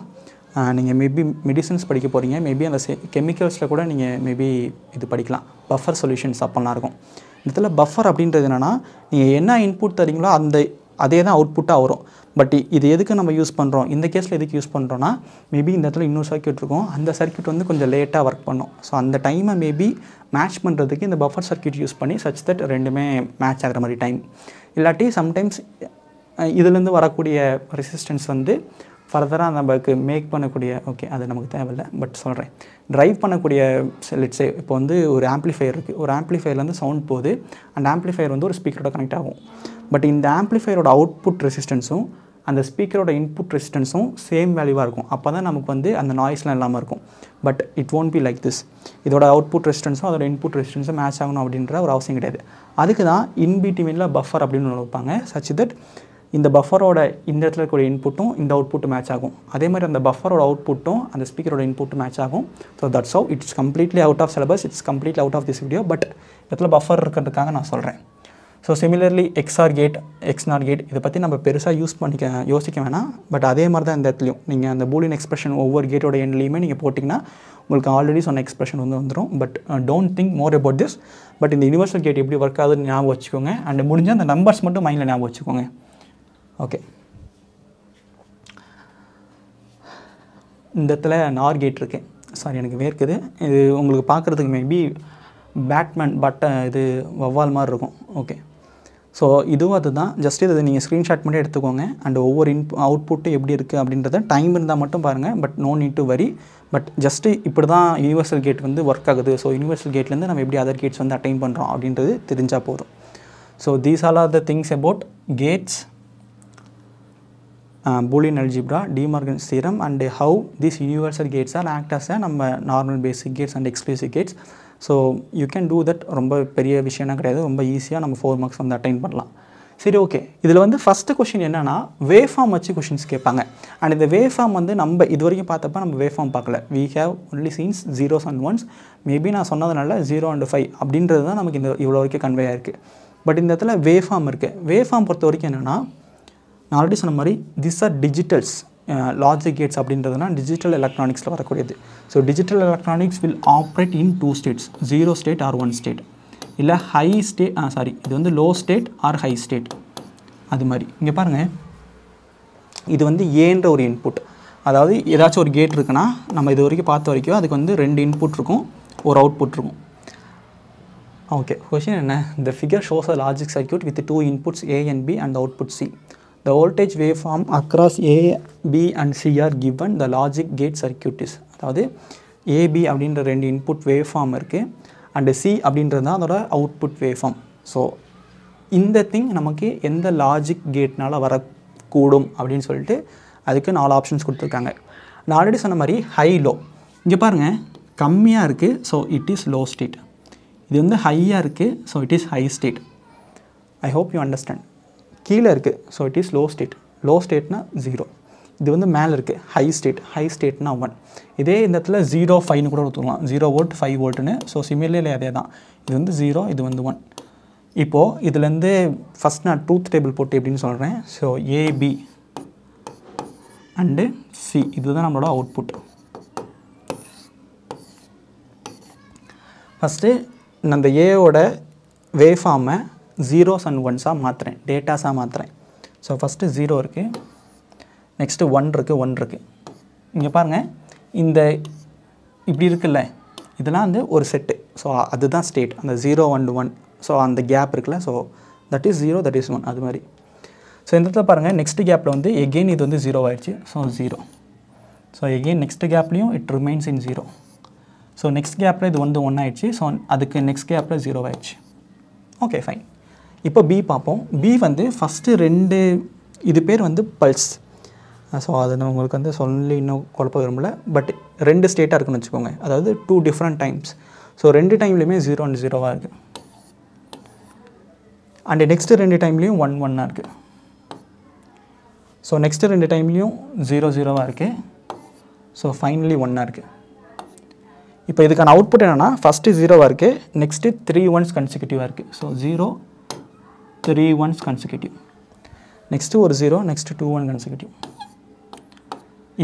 நீங்கள் மேபி மெடிசன்ஸ் படிக்க போகிறீங்க, மேபி அந்த கெமிக்கல்ஸில் கூட நீங்கள் மேபி இது படிக்கலாம். பஃபர் சொல்யூஷன்ஸ் அப்போல்லாம் இருக்கும். இந்த இடத்துல பஃபர் அப்படின்றது என்னென்னா, நீங்கள் என்ன இன்புட் தரீங்களோ அதே தான் அவுட்புட்டாக வரும். பட் இது எதுக்கு நம்ம யூஸ் பண்ணுறோம், இந்த கேஸில் எதுக்கு யூஸ் பண்ணுறோன்னா, மேபி இந்த இடத்துல இன்னொரு சர்க்யூட் இருக்கும், அந்த சர்க்யூட் வந்து கொஞ்சம் லேட்டாக ஒர்க் பண்ணும். ஸோ அந்த டைமை மேபி மேட்ச் பண்ணுறதுக்கு இந்த பஃபர் சர்க்யூட் யூஸ் பண்ணி சச் தட் ரெண்டுமே மேட்ச் ஆகிற மாதிரி டைம். இல்லாட்டி சம்டைம்ஸ் இதுலேருந்து வரக்கூடிய ரெசிஸ்டன்ஸ் வந்து ஃபர்தராக நமக்கு மேக் பண்ணக்கூடிய, ஓகே அது நமக்கு தேவையில்லை, பட் சொல்கிறேன், ட்ரைவ் பண்ணக்கூடிய லெட்ஸே இப்போ வந்து ஒரு ஆம்ப்ளிஃபையர் இருக்குது. ஒரு ஆம்ப்ளிஃபையர்லேருந்து சவுண்ட் போகுது, அந்த ஆம்ப்ளிஃபையர் வந்து ஒரு ஸ்பீக்கரோட கனெக்ட் ஆகும். பட் இந்த ஆம்ப்ளிஃபையரோட அவுட்புட் ரெசிஸ்டன்ஸும் அந்த ஸ்பீக்கரோட இன்புட் ரெசிஸ்டன்ஸும் சேம் வேல்யூவாக இருக்கும். அப்போ தான் நமக்கு வந்து அந்த நாய்ஸ்லாம் இல்லாமல் இருக்கும். But it won't be like this. இதோட அவுட்புட் ரெசிஸ்டன்ஸும் அதோட இன்புட் ரெசிஸ்டன்ஸும் மேட்ச் ஆகணும் அப்படின்ற ஒரு அவசியம் கிடையாது. அதுக்கு தான் இன்பிட்வீனில் பஃபர் அப்படின்னு ஒன்று வைப்பாங்க. சச் தட் இந்த பஃபரோட இந்த இடத்துல இருக்கக்கூடிய இன்புட்டும் இந்த அவுட்புட்டும் மேட்ச் ஆகும். அதே மாதிரி அந்த பஃபரோட அவுட்புட்டும் அந்த ஸ்பீக்கரோட இன்புட்டும் மேட்ச் ஆகும். So that's how it's completely out of syllabus, it's completely out of this video. But இடத்துல பஃபர் இருக்கிறதுக்காக நான் சொல்கிறேன். So similarly XOR gate, XNOR gate இதை பற்றி நம்ம பெருசாக யோசிக்க வேணாம். பட் அதே மாதிரி தான் இந்த இடத்துலையும் நீங்கள் அந்த பூலியன் எக்ஸ்பிரஷன் ஒவ்வொரு கேட்டோட எண்ட்லேயுமே நீங்கள் போட்டிங்கன்னா உங்களுக்கு ஆல்ரெடி சொன்ன எக்ஸ்பிரஷன் வந்து வந்துடும். But don't think more about this. But இந்த யூனிவர்சல் கேட் எப்படி ஒர்க் ஆகுதுன்னு ஞாபகம் வச்சுக்கோங்க. அண்ட் முடிஞ்சால் அந்த நம்பர்ஸ் மட்டும் மைண்டில் ஞாபகம் வச்சுக்கோங்க. ஓகே, இந்த இடத்துல நார் கேட் இருக்குது. சாரி, எனக்கு வேர்க்குது. இது உங்களுக்கு பார்க்குறதுக்கு மேபி பேட்மேன் இது வவ்வால் மாதிரி இருக்கும். ஓகே, ஸோ இதுவும் அதுதான். ஜஸ்ட் இதை நீங்கள் ஸ்க்ரீன்ஷாட் மட்டும் எடுத்துக்கோங்க. அண்ட் ஒவ்வொரு அவுட்புட்டு எப்படி இருக்குது அப்படின்றத டைம் இருந்தால் மட்டும் பாருங்கள். But no need to worry. But just இப்படி தான் யூனிவர்சல் கேட் வந்து ஒர்க் ஆகுது. ஸோ யூனிவர்சல் கேட்லேருந்து நம்ம எப்படி அதர் கேட்ஸ் வந்து அட்டைன் பண்ணுறோம் அப்படின்றது தெரிஞ்சால் போதும். So these all R the things about Gates, Boolean algebra, De Morgan's theorem, and how these universal gates are act as a நம்ம normal basic gates and exclusive gates. So you can do that. ரொம்ப பெரிய விஷயம்னா கிடையாது. ரொம்ப ஈஸியாக நம்ம 4 marks வந்து attain பண்ணலாம். சரி, ஓகே. இதில் வந்து ஃபஸ்ட்டு கொஷின் என்னென்னா வேவ் ஃபார்ம் வச்சு கொஷின்ஸ் கேட்பாங்க. அண்ட் இந்த வேவ் ஃபார்ம் வந்து நம்ம இது வரைக்கும் பார்த்தப்ப நம்ம வேவ் ஃபார்ம் பார்க்கல. We have only seen zeros and ones. Maybe நான் சொன்னதுனால 0 and 5 அப்படின்றது தான் நமக்கு இந்த இவ்வளோ வரைக்கும் கன்வே ஆயிருக்கு. பட் இந்த இடத்துல வேவ் ஃபார்ம் இருக்குது. வேவ் ஃபார்ம் பொறுத்த வரைக்கும் என்னென்னா, நான் ஆல்ரெடி சொன்ன மாதிரி this are digitals. Logic gates அப்படின்றதுனா டிஜிட்டல் எலக்ட்ரானிக்ஸில் வரக்கூடியது. So digital electronics will operate in 2 states, 0 state or 1 state. இல்லை ஹை ஸ்டேட், இது வந்து low state or high state. அது மாதிரி இங்கே பாருங்கள், இது வந்து ஏன்ற ஒரு இன்புட். அதாவது ஏதாச்சும் ஒரு கேட் இருக்குன்னா, நம்ம இது வரைக்கும் பார்த்த வரைக்கும் அதுக்கு வந்து 2 இன்புட் இருக்கும், ஒரு அவுட்புட் இருக்கும். ஓகே, கொஷின் என்ன? The figure shows a logic circuit with 2 inputs A and B and the output C. The voltage waveform across A, B and C are given. The logic gate circuit is. அதாவது AB அப்படின்ற 2 input waveform இருக்குது. And C அப்படின்றது தான் அதோட output waveform. So இந்த thing நமக்கு எந்த logic கேட்னால் வரக்கூடும் அப்படின்னு சொல்லிட்டு அதுக்கு 4 ஆப்ஷன்ஸ் கொடுத்துருக்காங்க. நான் ஆல்ரெடி சொன்ன மாதிரி ஹை லோ. இங்கே பாருங்கள், கம்மியாக இருக்குது. So it is low state. இது வந்து ஹையாக இருக்குது. So it is high state. I hope you understand. கீழே இருக்குது. So it is low state. Low ஸ்டேட்னா 0. இது வந்து மேலே இருக்குது, ஹை ஸ்டேட். ஹை ஸ்டேட்னா 1. இதே இந்த இடத்துல 0, 5னு கூட கொடுத்துக்கலாம். 0 வோல்ட் 5 வோல்ட்டுன்னு. ஸோ சிமிலர்லி அதே தான். இது வந்து 0, இது வந்து 1. இப்போது இதுலேருந்து ஃபஸ்ட் நான் ட்ரூத் டேபிள் போட்டு எப்படின்னு சொல்கிறேன். ஸோ ஏபி அண்டு சி இதுதான் நம்மளோட அவுட்புட். ஃபஸ்ட்டு நான் அந்த ஏவோட வேவ்ஃபார்மை ஜீரோஸ் அண்ட் ஒன்ஸாக மாற்றுறேன், டேட்டாஸாக மாற்றுறேன். ஸோ ஃபஸ்ட்டு 0 இருக்குது, நெக்ஸ்ட்டு 1 இருக்குது, 1 இருக்குது. இங்கே பாருங்கள், இந்த இப்படி இருக்குல்ல, இதெல்லாம் வந்து ஒரு செட்டு. ஸோ அதுதான் ஸ்டேட், அந்த 0 and 1. ஸோ அந்த கேப் இருக்குல்ல, so that is 0, that is 1. அது மாதிரி. ஸோ இந்த இடத்துல பாருங்கள், நெக்ஸ்ட் கேப்பில் வந்து எகெயின் இது வந்து 0 ஆகிடுச்சு. ஸோ 0. ஸோ எகெயின் நெக்ஸ்ட் கேப்லேயும் it remains in 0. So next கேப்பில் இது வந்து 1 ஆகிடுச்சு. ஸோ அதுக்கு நெக்ஸ்ட் கேப்பில் 0 ஆகிடுச்சு. Okay, fine. இப்போ பி பார்ப்போம். பி வந்து ஃபஸ்ட்டு 2 இது பேர் வந்து பல்ஸ். ஸோ அதை நான் உங்களுக்கு வந்து சொல்லி இன்னும் குழப்ப விரும்பல. பட் 2 ஸ்டேட்டாக இருக்குன்னு வச்சுக்கோங்க. அதாவது 2 டிஃப்ரெண்ட் டைம்ஸ். ஸோ 2 டைம்லேயுமே 0 and 0வாக இருக்குது. அண்டு நெக்ஸ்ட்டு 2 டைம்லேயும் 1 1ஆக இருக்குது. ஸோ நெக்ஸ்ட்டு 2 டைம்லேயும் 0 0வாக இருக்குது. ஸோ ஃபைனலி 1ஆக இருக்குது. இப்போ இதுக்கான அவுட்புட் என்னென்னா, ஃபஸ்ட்டு 0வாக இருக்குது, நெக்ஸ்ட்டு 3 1s கன்சிக்யூட்டிவாக இருக்குது. ஸோ 0 3 1s கன்சிக்யூட்டிவ், நெக்ஸ்ட்டு ஒரு 0, நெக்ஸ்ட்டு 2 1 கன்சிக்யூட்டிவ்.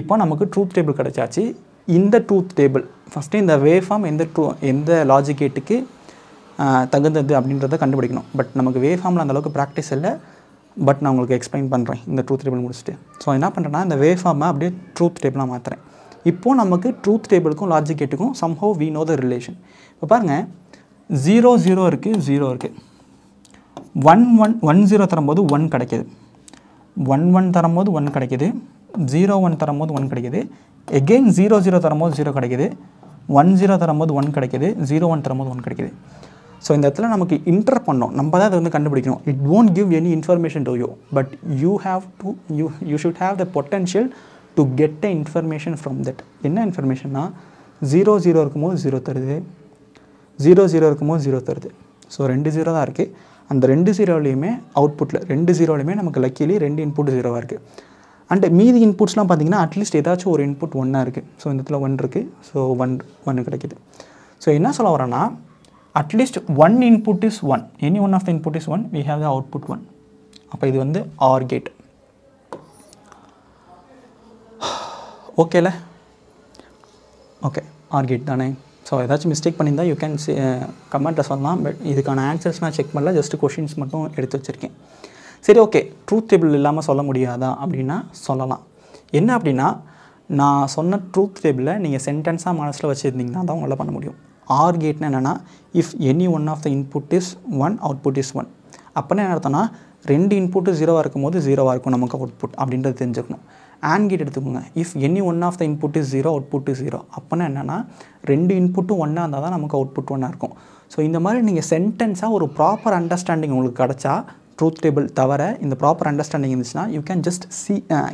இப்போ நமக்கு ட்ரூத் டேபிள் கிடச்சாச்சு. இந்த ட்ரூத் டேபிள் ஃபஸ்ட்டு இந்த வேவ்ஃபார்ம் எந்த லாஜிக் கேட்டுக்கு தகுந்தது அப்படின்றத கண்டுபிடிக்கணும். பட் நமக்கு வேவ்ஃபார்மில் அந்தளவுக்கு ப்ராக்டிஸ் இல்லை. பட் நான் உங்களுக்கு எக்ஸ்பிளைன் பண்ணுறேன் இந்த ட்ரூத் டேபிள் முடிச்சுட்டு. ஸோ என்ன பண்ணுறேன்னா, இந்த வேவ்ஃபார்மை அப்படியே ட்ரூத் டேபிளாக மாற்றுறேன். இப்போது நமக்கு ட்ரூத் டேபிளுக்கும் லாஜிக் கேட்டுக்கும் somehow we know the relation. இப்போ பாருங்கள், 0 0 இருக்குது, 0 இருக்குது. 1 1 1 0 தரும்போது 1 கிடைக்கிது. 1 1 தரும்போது 1 கிடைக்கிது. 0 1 தரும்போது 1 கிடைக்கிது. எகெயின் 0 0 தரும்போது 0 கிடைக்கிது. 1 0 தரும்போது 1 கிடைக்கிது. 0 1 தரும்போது 1 கிடைக்கிது. ஸோ இந்த இடத்துல நமக்கு இன்டர் பண்ணோம், நம்ம தான் அதை வந்து கண்டுபிடிக்கணும். It won't give any information to you, but you have to you should have the potential to get the information from that. என்ன இன்ஃபர்மேஷன்னா, 0 0 இருக்கும்போது 0 தருது, 0 0 இருக்கும்போது 0 தருது. ஸோ 2 0 தான் இருக்குது. அந்த 2 0லையுமே அவுட்புட்டில் 2 0லையுமே நமக்கு லக்கிலி 2 இன்புட் 0வாக இருக்குது. அண்ட் மீதி இன்புட்ஸ்லாம் பார்த்திங்கன்னா அட்லீஸ்ட் ஏதாச்சும் ஒரு இன்புட் 1ஆக இருக்குது. ஸோ இந்த இடத்துல 1 இருக்குது. ஸோ 1 கிடைக்கிது. ஸோ என்ன சொல்ல வரேன்னா, at least 1 input is 1. Any one of the input is 1. We have the output 1. அப்போ இது வந்து ஆர் கேட். ஓகேல, ஓகே, ஆர் கேட் தானே. ஸோ ஏதாச்சும் மிஸ்டேக் பண்ணியிருந்தால் யூ கேன் கமெண்ட்டில் சொல்லலாம். பட் இதுக்கான ஆன்சர்ஸ் நான் செக் பண்ணல, ஜஸ்ட்டு கொஷின்ஸ் மட்டும் எடுத்து வச்சுருக்கேன். சரி, ஓகே. ட்ரூத் டேபிள் இல்லாமல் சொல்ல முடியாதா அப்படின்னா சொல்லலாம். என்ன அப்படின்னா, நான் சொன்ன ட்ரூத் டேபிளில் நீங்கள் சென்டென்ஸாக மனசில் வச்சுருந்தீங்கன்னா தான் உங்களால் பண்ண முடியும். ஆர் கேட்னா என்னென்னா, if any one of the input is 1, output is 1. அப்போனா என்ன அர்த்தம்னா 2 இன்புட்டு 0வாக இருக்கும்போது 0வாக இருக்கும் நமக்கு அவுட்புட் அப்படின்றது தெரிஞ்சுக்கணும். AND கேட் எடுத்துக்கோங்க. If any one of the input is 0 output is 0. அப்போனா என்னென்னா 2 இன்புட்டும் ஒன்றா இருந்தால் தான் நமக்கு அவுட்புட் ஒன்றா இருக்கும். ஸோ இந்த மாதிரி நீங்கள் சென்டென்ஸாக ஒரு ப்ராப்பர் அண்டர்ஸ்டாண்டிங் உங்களுக்கு கிடச்சா ட்ரூத் டேபிள் தவிர இந்த ப்ராப்பர் அண்டர்ஸ்டாண்டிங் இருந்துச்சுன்னா you can just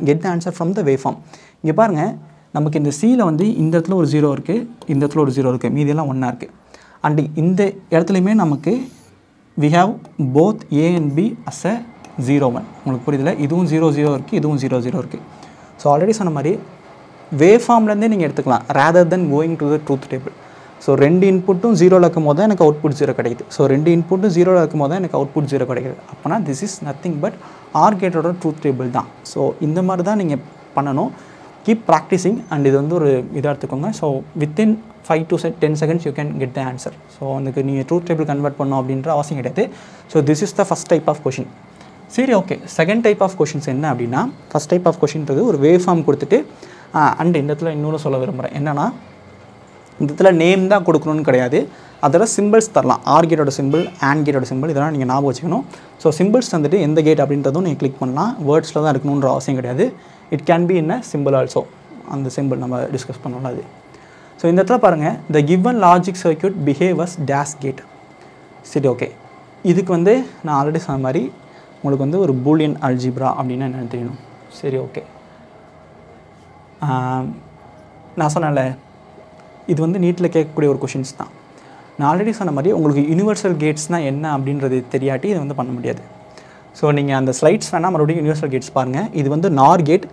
get the answer from the wave form. இங்கே பாருங்கள், நமக்கு இந்த சியில் வந்து இந்த இடத்துல ஒரு 0 இருக்குது, இந்த இடத்துல ஒரு 0 இருக்குது, மீதியெல்லாம் ஒன்றா இருக்குது. அண்ட் இந்த இடத்துலையுமே நமக்கு we have both A and B as a 0 1. உங்களுக்கு புரியுதுல? இதுவும் 0 0 இருக்குது, இதுவும் 0 0 இருக்குது. ஸோ ஆல்ரெடி சொன்ன மாதிரி வேவ் ஃபார்ம்லேருந்தே நீங்கள் எடுத்துக்கலாம் rather than going to the truth table. So 2 இன்புட்டும் 0ல் இருக்கும் போது தான் எனக்கு அவுட்புட் 0 கிடைக்குது. ஸோ 2 இன்புட்டும் 0ல் இருக்கும் போது தான் எனக்கு அவுட்புட் 0 கிடைக்குது. அப்போனா this is nothing but OR கேட்டோட ட்ரூத் டேபிள் தான். ஸோ இந்த மாதிரி தான் நீங்கள் பண்ணணும். கீப் ப்ராக்டிஸிங் அண்ட் இது வந்து ஒரு இதாக எடுத்துக்கோங்க. So within 5 to 10 seconds you can get the answer. So அதுக்கு நீங்கள் ட்ரூத் டேபிள் கன்வெர்ட் பண்ணணும் அப்படின்ற அவசியம் கிடையாது. So this is the first type of question. சரி, okay. Second type of questions என்ன அப்படின்னா, ஃபஸ்ட் டைப் ஆஃப் கொஷின்றது ஒரு வேவ் ஃபார்ம் கொடுத்துட்டு அண்ட் இந்த இடத்துல இன்னொன்று சொல்ல விரும்புகிறேன். என்னென்னா, இந்த இடத்துல நேம் தான் கொடுக்கணும்னு கிடையாது, அதோட சிம்பிள்ஸ் தரலாம். ஆர் கேட்டோட சிம்பிள், AND கேட்டோட சிம்பிள், இதெல்லாம் நீங்கள் ஞாபகம் வச்சுக்கணும். ஸோ சிம்பிள்ஸ் வந்துட்டு எந்த கேட் அப்படின்றதும் நீங்கள் கிளிக் பண்ணலாம். வேர்ட்ஸில் தான் இருக்கணுன்ற அவசியம் கிடையாது. It can be in a simple also. அந்த சிம்பிள் நம்ம டிஸ்கஸ் பண்ணலாம் அது. ஸோ இந்த இடத்துல பாருங்கள், the given logic circuit behave as dash gate. சரி, ஓகே. இதுக்கு வந்து நான் ஆல்ரெடி சொன்ன மாதிரி உங்களுக்கு வந்து ஒரு பூலியன் அல்ஜிப்ரா அப்படின்னா என்னென்னு தெரியணும். சரி, ஓகே. நான் சொன்னேன்ல, இது வந்து நீட்டில் கேட்கக்கூடிய ஒரு கொஷின்ஸ் தான். நான் ஆல்ரெடி சொன்ன மாதிரி உங்களுக்கு யூனிவர்சல் கேட்ஸ்னால் என்ன அப்படின்றது தெரியாட்டி இது வந்து பண்ண முடியாது. ஸோ நீங்கள் அந்த ஸ்லைட்ஸ் வேணால் மறுபடியும் யூனிவர்சல் கேட்ஸ் பாருங்கள். இது வந்து நார் கேட்.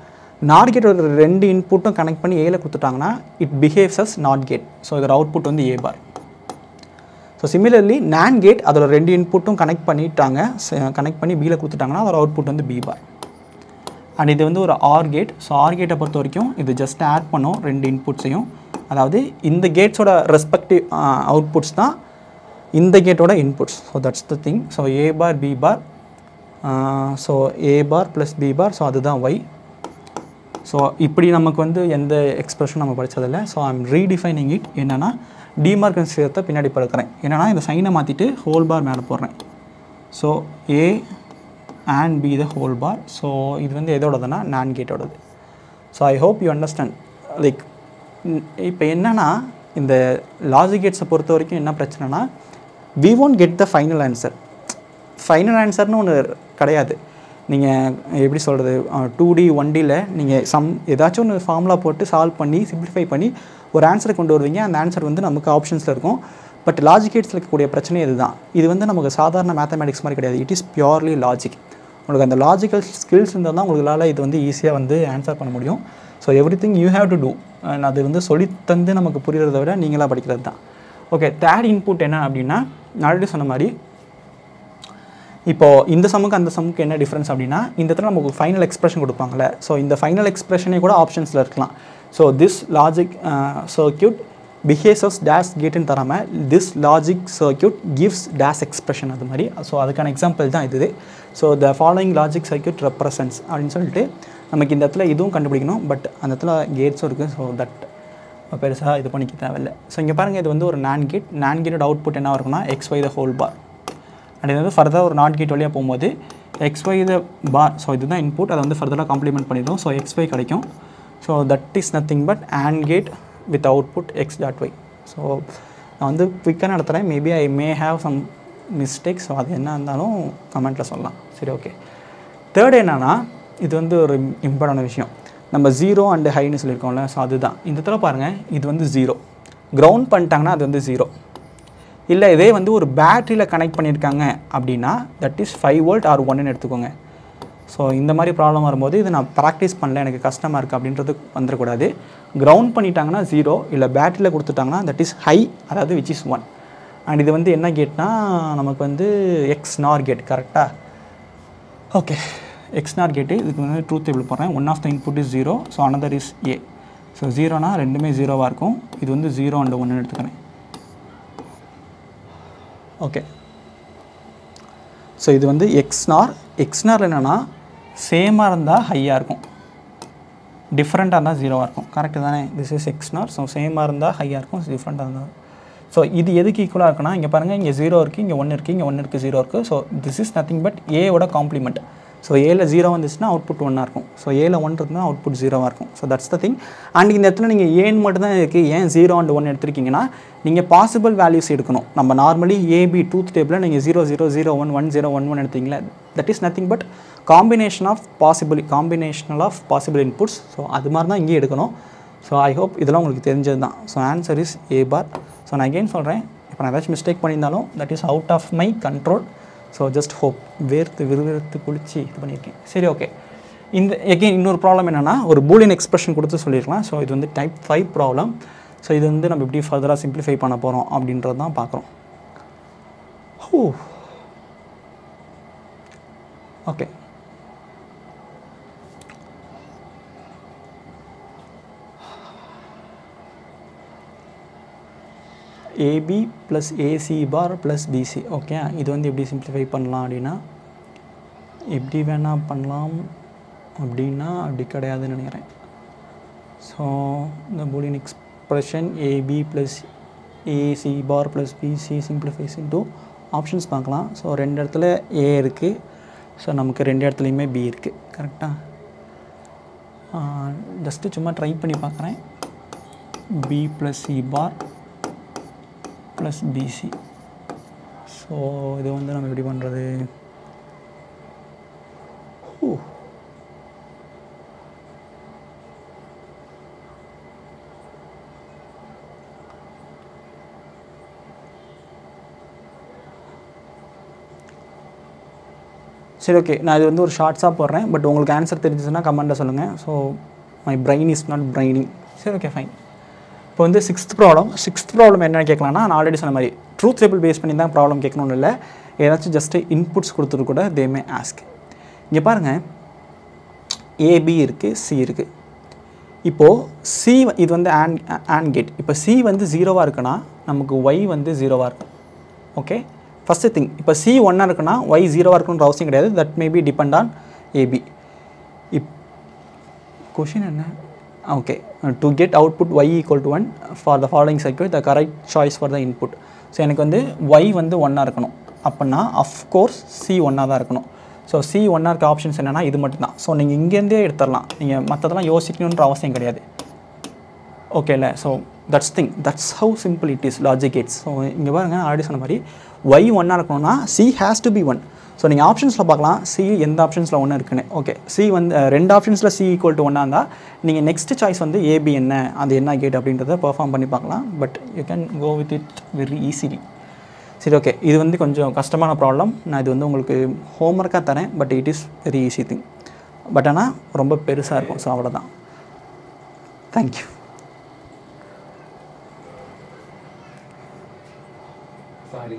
நார் கேட் ஒரு 2 இன்புட்டும் கனெக்ட் பண்ணி ஏல கொடுத்துட்டாங்கன்னா it behaves as NOT gate. So இதோட அவுட்புட் வந்து A bar. So similarly NAND gate அதோட 2 இன்புட்டும் கனெக்ட் பண்ணிட்டாங்க, கனெக்ட் பண்ணி பியில் கொடுத்துட்டாங்கன்னா அதோட அவுட்புட் வந்து பி பார். அண்ட் இது வந்து ஒரு ஆர் கேட். ஸோ ஆர் கேட்டை பொறுத்த வரைக்கும் இது ஜஸ்ட் ஆட் பண்ணும் 2 இன்புட்ஸையும். அதாவது இந்த கேட்ஸோட ரெஸ்பெக்டிவ் அவுட்புட்ஸ் தான் இந்த கேட்டோட inputs. So that's the thing. So A bar B bar, so A bar plus B bar, so அதுதான் ஒய். ஸோ இப்படி நமக்கு வந்து எந்த எக்ஸ்பிரஷன் நம்ம படித்ததில்லை. So I am redefining it. என்னென்னா டிமார்கன்ஸ் தியரத்தை பின்னாடி படுக்கிறேன். என்னென்னா இந்த சைனை மாற்றிட்டு ஹோல் பார் மேலே போடுறேன். So A and B the whole bar. So இது வந்து எதோடதுன்னா NAND கேட்டோடது. So I hope you understand. Like இப்போ என்னென்னா இந்த லாஜிக் கேட்ஸை பொறுத்த வரைக்கும் என்ன பிரச்சனைனா, we won't get the final answer. Final ஆன்சர்னு ஒன்று கிடையாது. நீங்கள் எப்படி சொல்கிறது, 2D 1Dயில் நீங்கள் ஏதாச்சும் ஒன்று ஃபார்முலா போட்டு சால்வ் பண்ணி சிம்பிளிஃபை பண்ணி ஒரு ஆன்சரை கொண்டு வருவீங்க. அந்த ஆன்சர் வந்து நமக்கு ஆப்ஷன்ஸில் இருக்கும். பட் லாஜிக் கேட்ஸில் இருக்கக்கூடிய பிரச்சனை இதுதான். இது வந்து நமக்கு சாதாரண மேத்தமேட்டிக்ஸ் மாதிரி கிடையாது. It is purely logic. உங்களுக்கு அந்த லாஜிக்கல் ஸ்கில்ஸ் இருந்தால் தான் உங்களால் இது வந்து ஈஸியாக வந்து ஆன்சர் பண்ண முடியும். So everything you have to do. அது வந்து சொல்லித்தந்து நமக்கு புரிகிறத விட நீங்களாக படிக்கிறது தான். ஓகே, தேர்ட் இன்புட் என்ன அப்படின்னா, நான் ஆல்ரெடி சொன்ன மாதிரி இப்போது இந்த சம்முக்கு அந்த சம்முக்கு என்ன டிஃப்ரென்ஸ் அப்படின்னா, இந்த இடத்துல நமக்கு ஃபைனல் எக்ஸ்பிரஷன் கொடுப்பாங்கள்ல. ஸோ இந்த ஃபைனல் எக்ஸ்பிரஷனே கூட ஆப்ஷன்ஸில் இருக்கலாம். So this logic circuit behaves as dash கேட்டுன்னு தராமல் this logic circuit gives dash expression அது மாதிரி. ஸோ அதுக்கான எக்ஸாம்பிள் தான் இது. So the following logic circuit represents அப்படின்னு சொல்லிட்டு நமக்கு இந்த இடத்துல இதுவும் கண்டுபிடிக்கணும். பட் அந்த இடத்துல கேட்ஸும் இருக்குது. ஸோ தட் பெருசாக இது பண்ணிக்க தேவையில்லை. ஸோ இங்கே பாருங்கள், இது வந்து ஒரு NAND கேட். NAND கேட்டோட அவுட்புட் என்ன இருக்குன்னா XY the whole bar. And இது வந்து ஃபர்தராக ஒரு நாட் கேட் வழியாக போகும்போது XY த பார். ஸோ இதுதான் இன்புட். அதை வந்து ஃபர்தராக காம்ப்ளிமெண்ட் பண்ணிடும். ஸோ XY கிடைக்கும். So that is nothing but AND gate with output X.Y. So நான் வந்து குயிக்காக நடத்துகிறேன். Maybe I may have some mistakes. So அது என்ன இருந்தாலும் கமெண்ட்டில் சொல்லலாம். சரி, ஓகே. தேர்ட் என்னன்னா, இது வந்து ஒரு இம்பார்ட்டன்ட் விஷயம். நம்ம 0 அண்டு ஹைன்னு சொல்லியிருக்கோம்ல. ஸோ அதுதான் இந்த இடத்துல பாருங்கள், இது வந்து 0 கிரவுண்ட் பண்ணிட்டாங்கன்னா அது வந்து 0. இல்லை இதே வந்து ஒரு பேட்டரியில் கனெக்ட் பண்ணியிருக்காங்க அப்படின்னா தட் இஸ் 5 வோல்ட் ஆர் 1ன்னு எடுத்துக்கோங்க. ஸோ இந்த மாதிரி ப்ராப்ளம் வரும்போது இது நான் ப்ராக்டிஸ் பண்ணல, எனக்கு கஷ்டமாக இருக்குது அப்படின்றது வந்துடக்கூடாது. கிரவுண்ட் பண்ணிட்டாங்கன்னா 0, இல்லை பேட்டரியில் கொடுத்துட்டாங்கன்னா தட் இஸ் ஹை, அதாவது விச் இஸ் 1. அண்ட் இது வந்து என்ன கேட்னா நமக்கு வந்து XNOR கேட். கரெக்டாக? Okay, XNOR gate. இதுக்கு வந்து ட்ரூத் டேபிள் போடுறேன். One of the input is 0, so another is A. So 0னா ரெண்டுமே 0வாக இருக்கும். இது வந்து 0 அண்ட் 1ன்னு எடுத்துக்கிறேன். ஓகே, ஸோ இது வந்து XNOR. XNOR என்னென்னா சேமாக இருந்தால் ஹையாக இருக்கும், டிஃப்ரெண்ட்டாக இருந்தால் 0வாக இருக்கும். கரெக்டு தானே? This is XNOR. ஸோ சேமாக இருந்தால் ஹையாக இருக்கும், டிஃப்ரெண்ட்டாக இருந்தால். ஸோ இது எதுக்கு ஈக்குவலாக இருக்குன்னா இங்கே பாருங்கள் இங்கே 0 இருக்குது, இங்கே 1 இருக்குது, இங்கே 1 இருக்குது, 0 இருக்குது. So this is nothing but ஏவோட காம்ப்ளிமெண்ட். ஸோ ஏல 0 வந்துச்சுன்னா அவுட்புட் 1 இருக்கும். ஸோ ஏல 1 இருக்குன்னா அவுட்புட் 0 இருக்கும். So that's the thing. And இந்த இடத்துல நீங்கள் ஏன் மட்டும் தான் இருக்குது, ஏன் 0 and 1 எடுத்திருக்கீங்கன்னா நீங்கள் பாசிபிள் வேல்யூஸ் எடுக்கணும். நம்ம நார்மலி ஏபி ட்ரூத் டேபிளில் நீங்கள் 0 0 0 1 1 0 1 1 எடுத்தீங்களா, that is nothing but combinational of possible inputs. So அது மாதிரி தான் இங்கே எடுக்கணும். ஸோ ஐ ஹோப் இதெல்லாம் உங்களுக்கு தெரிஞ்சது தான். So answer is A bar. So நான் அகெயின் சொல்கிறேன், இப்போ நான் ஏதாச்சும் மிஸ்டேக் பண்ணியிருந்தாலும் that is out of my control. So just hope. விறுவிறுத்து குளிச்சு இது பண்ணியிருக்கேன். சரி, ஓகே. இந்த எகெயின் இன்னொரு ப்ராப்ளம் என்னென்னா ஒரு பூலியன் எக்ஸ்பிரஷன் கொடுத்து சொல்லியிருக்கலாம். ஸோ இது வந்து டைப் 5 ப்ராப்ளம். ஸோ இது வந்து நம்ம எப்படி ஃபர்தராக சிம்பிளிஃபை பண்ண போகிறோம் அப்படின்றது தான் பார்க்குறோம். ஓகே, AB + AC பார் + BC. ஓகே, இது வந்து எப்படி சிம்பிளிஃபை பண்ணலாம் அப்படின்னா எப்படி வேணால் பண்ணலாம். அப்படின்னா அப்படி கிடையாதுன்னு நினைக்கிறேன். ஸோ இந்த பூலியன் எக்ஸ்பிரஷன் AB + AC பார் + BC சிம்பிளிஃபைஸ் இன்டூ ஆப்ஷன்ஸ் பார்க்கலாம். ஸோ 2 இடத்துல A இருக்குது. ஸோ நமக்கு 2 இடத்துலையுமே B இருக்குது. கரெக்டாக ஜஸ்ட்டு சும்மா ட்ரை பண்ணி பார்க்குறேன். B + C பார் + BC. ஸோ இது வந்து நம்ம எப்படி பண்ணுறது? சரி, ஓகே. நான் இது வந்து ஒரு ஷார்ட்ஸாக போடுறேன். பட் உங்களுக்கு ஆன்சர் தெரிஞ்சுச்சுன்னா கமெண்ட்டில் சொல்லுங்கள். So my brain is not braining. சரி, ஓகே, ஃபைன். இப்போ வந்து சிக்ஸ்த் ப்ராப்ளம் என்னென்னு கேட்கலாம்னா, நான் ஆல்ரெடி சொன்ன மாதிரி ட்ரூத் டேபிள் பேஸ் பண்ணி தான் ப்ராப்ளம் கேட்கணும்னு இல்லை. ஏதாச்சும் ஜஸ்ட்டு இன்புட்ஸ் கொடுத்துட்டு கூட தே மே ஆஸ்க். இங்கே பாருங்கள், ஏபி இருக்குது, சி இருக்குது. இப்போது சி இது வந்து ஆண்ட் கேட். இப்போ சி வந்து 0வாக இருக்குன்னா நமக்கு ஒய் வந்து 0வாக இருக்கும். Okay, first thing. இப்போ சி 1ஆக இருக்குன்னா ஒய் 0வாக இருக்கணுன்ற அவசியம் கிடையாது. That may be depend on A B. Question என்ன? Okay, to get output y = 1 for the following circuit, the correct choice for the input. So எனக்கு வந்து y வந்து 1ஆக இருக்கணும். அப்படின்னா அஃப்கோர்ஸ் சி 1ஆக தான் இருக்கணும். ஸோ சி 1ஆக இருக்க ஆப்ஷன்ஸ் என்னென்னா இது மட்டும்தான். ஸோ நீங்கள் இங்கேருந்தே எடுத்துடலாம். நீங்கள் மற்றதெல்லாம் யோசிக்கணுன்ற அவசியம் கிடையாது. ஓகேல? So that's how simple it is logic gates. So இங்கே பாருங்கள், ஆல்ரெடி சொன்ன மாதிரி y 1ஆக இருக்கணும்னா C has to be 1. So நீங்கள் ஆப்ஷன்ஸில் பார்க்கலாம் சி எந்த ஆப்ஷன்ஸில் 1 இருக்குன்னு. ஓகே, சி வந்து 2 ஆப்ஷன்ஸில் சி = 1ஆக இருந்தால் நீங்கள் நெக்ஸ்ட் சாய்ஸ் வந்து ஏபி என்ன, அது என்ன கேட் அப்படின்றத பெர்ஃபார்ம் பண்ணி பார்க்கலாம். But you can go with it very easily. சரி, ஓகே. இது வந்து கொஞ்சம் கஷ்டமான ப்ராப்ளம். நான் இது வந்து உங்களுக்கு ஹோம்ஒர்க்காக தரேன். But it is very easy thing. But ஆனால் ரொம்ப பெருசாக இருக்கும். ஸோ அவ்வளோதான். தேங்க்யூ. சாரி